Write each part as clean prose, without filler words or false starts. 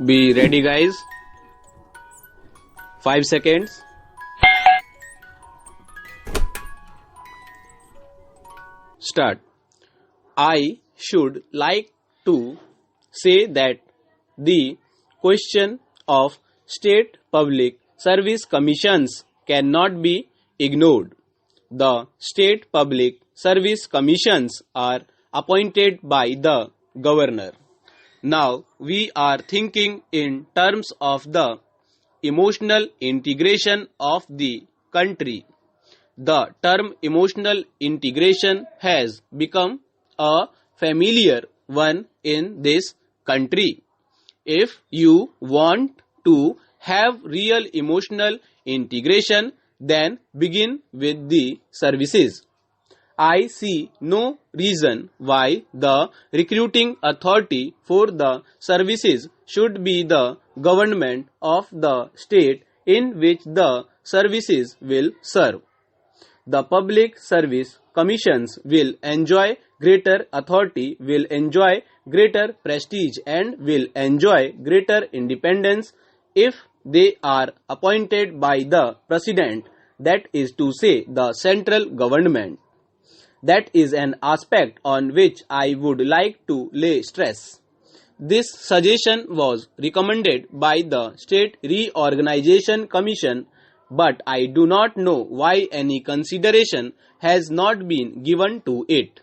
Be ready, guys. 5 seconds. Start. I should like to say that the question of state public service commissions cannot be ignored. The state public service commissions are appointed by the governor. Now we are thinking in terms of the emotional integration of the country. The term emotional integration has become a familiar one in this country. If you want to have real emotional integration, then begin with the services. I see no reason why the recruiting authority for the services should be the government of the state in which the services will serve. The public service commissions will enjoy greater authority, will enjoy greater prestige, and will enjoy greater independence if they are appointed by the president, that is to say, the central government. That is an aspect on which I would like to lay stress. This suggestion was recommended by the State Reorganization Commission, but I do not know why any consideration has not been given to it.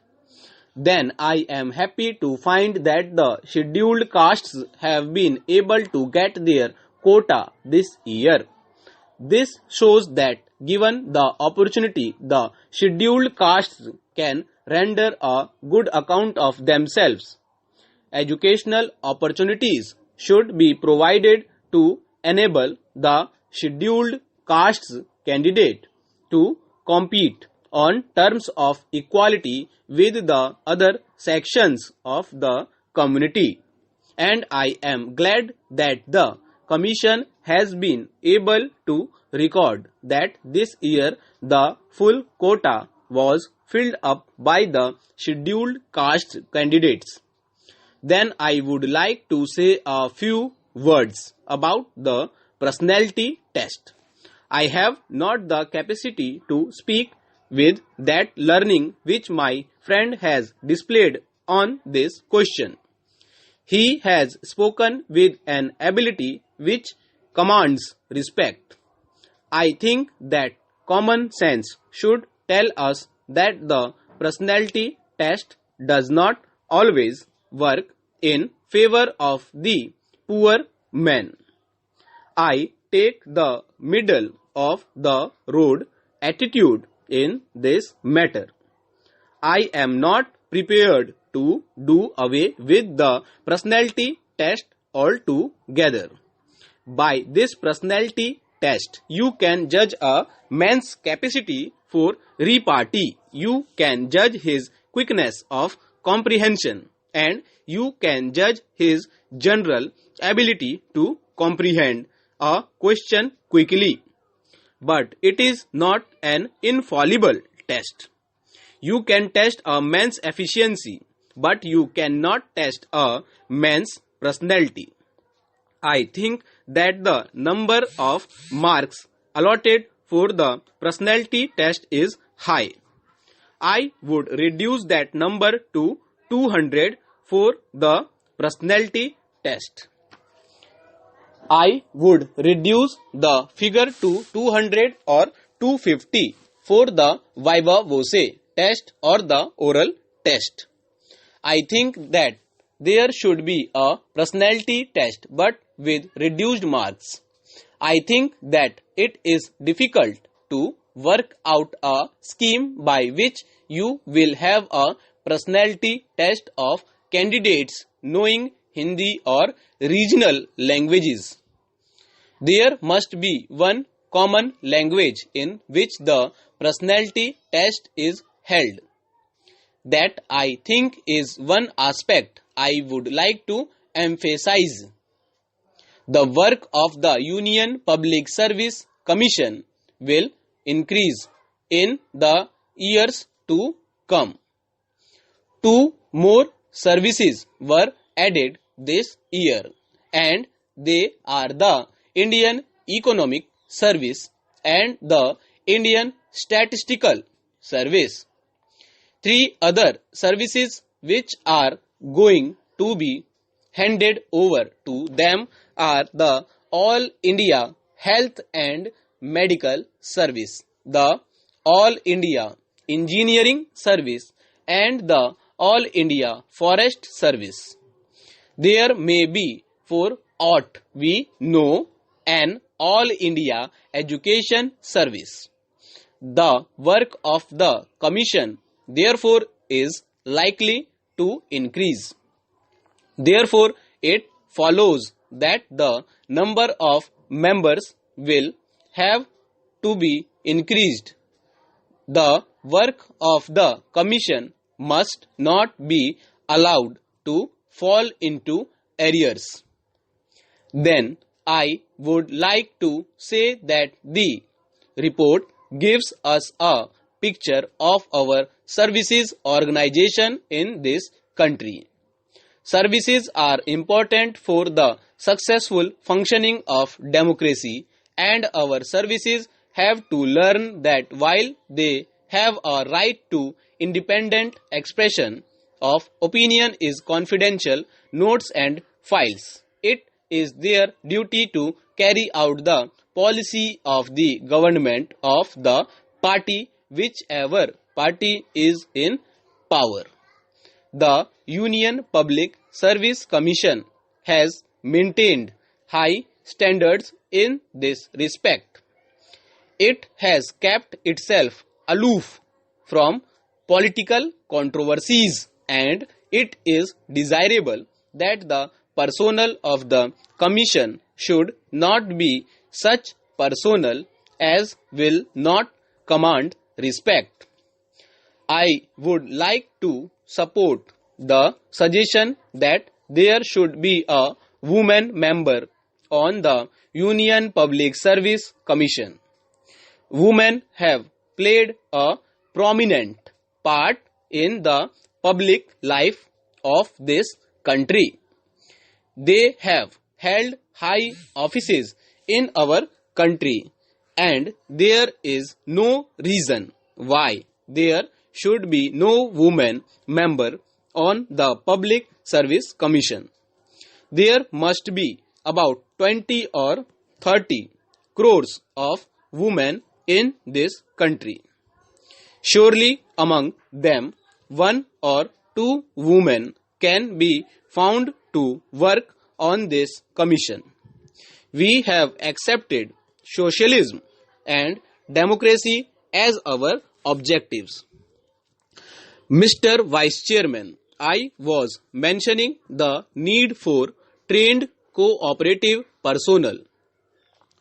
Then I am happy to find that the scheduled castes have been able to get their quota this year. This shows that given the opportunity, the scheduled castes can render a good account of themselves. Educational opportunities should be provided to enable the scheduled castes candidate to compete on terms of equality with the other sections of the community. And I am glad that the Commission has been able to record that this year the full quota was filled up by the scheduled caste candidates. Then I would like to say a few words about the personality test. I have not the capacity to speak with that learning which my friend has displayed on this question. He has spoken with an ability which commands respect. I think that common sense should tell us that the personality test does not always work in favor of the poor man. I take the middle of the road attitude in this matter. I am not prepared to do away with the personality test altogether. By this personality test, you can judge a man's capacity for repartee, you can judge his quickness of comprehension, and you can judge his general ability to comprehend a question quickly. But it is not an infallible test. You can test a man's efficiency, but you cannot test a man's personality. I think that the number of marks allotted for the personality test is high. I would reduce that number to 200 for the personality test. I would reduce the figure to 200 or 250 for the viva voce test or the oral test. I think that there should be a personality test but with reduced marks. I think that it is difficult to work out a scheme by which you will have a personality test of candidates knowing Hindi or regional languages. There must be one common language in which the personality test is held. That I think is one aspect I would like to emphasize. The work of the Union Public Service Commission will increase in the years to come. 2 more services were added this year, and They are the Indian Economic Service and the Indian Statistical Service. Three other services which are going to be handed over to them are the All India Health and Medical Service, the All India Engineering Service, and the All India Forest Service. There may be, for aught we know, an All India Education Service. The work of the Commission, therefore, is likely to increase. Therefore, it follows that the number of members will have to be increased. The work of the Commission must not be allowed to fall into arrears. Then I would like to say that the report gives us a picture of our services organization in this country. Services are important for the successful functioning of democracy, and our services have to learn that while they have a right to independent expression of opinion is confidential notes and files, it is their duty to carry out the policy of the government of the party, whichever party is in power. The Union Public Service Commission has maintained high standards in this respect. It has kept itself aloof from political controversies, and it is desirable that the personnel of the Commission should not be such personnel as will not command respect. I would like to support the suggestion that there should be a woman member on the Union Public Service Commission. Women have played a prominent part in the public life of this country. They have held high offices in our country, and there is no reason why there should be no woman member on the Public Service Commission. There must be about 20 or 30 crores of women in this country. Surely among them, one or two women can be found to work on this commission. We have accepted socialism and democracy as our objectives. Mr. Vice Chairman, I was mentioning the need for trained cooperative personnel.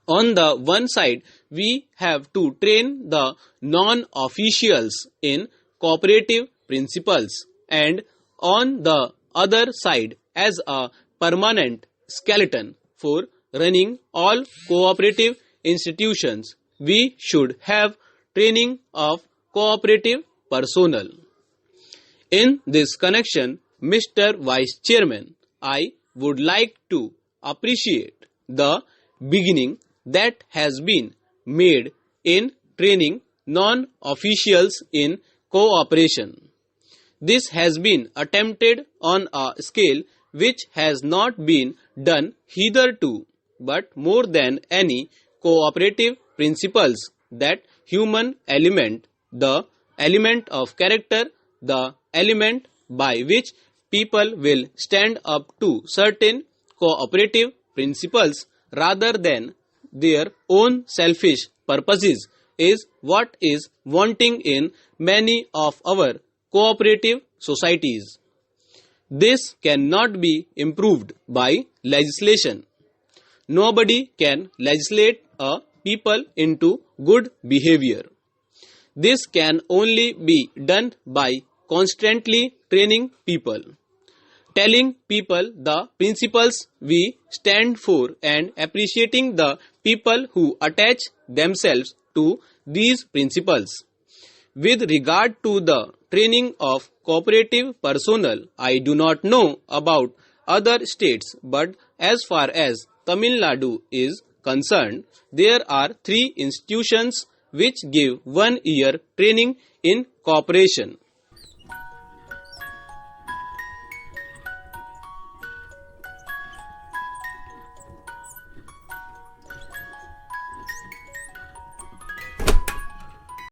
On the one side, we have to train the non-officials in cooperative principles, and on the other side, as a permanent skeleton for running all cooperative institutions, we should have training of cooperative personnel. In this connection, Mr. Vice Chairman, I would like to appreciate the beginning that has been made in training non-officials in cooperation. This has been attempted on a scale which has not been done hitherto, but more than any cooperative principles, that human element, the element of character, the element by which people will stand up to certain cooperative principles rather than their own selfish purposes, is what is wanting in many of our cooperative societies. This cannot be improved by legislation. Nobody can legislate a people into good behavior. This can only be done by constantly training people, telling people the principles we stand for, and appreciating the people who attach themselves to these principles. With regard to the training of cooperative personnel, I do not know about other states, but as far as Tamil Nadu is concerned, there are 3 institutions which give 1 year training in cooperation.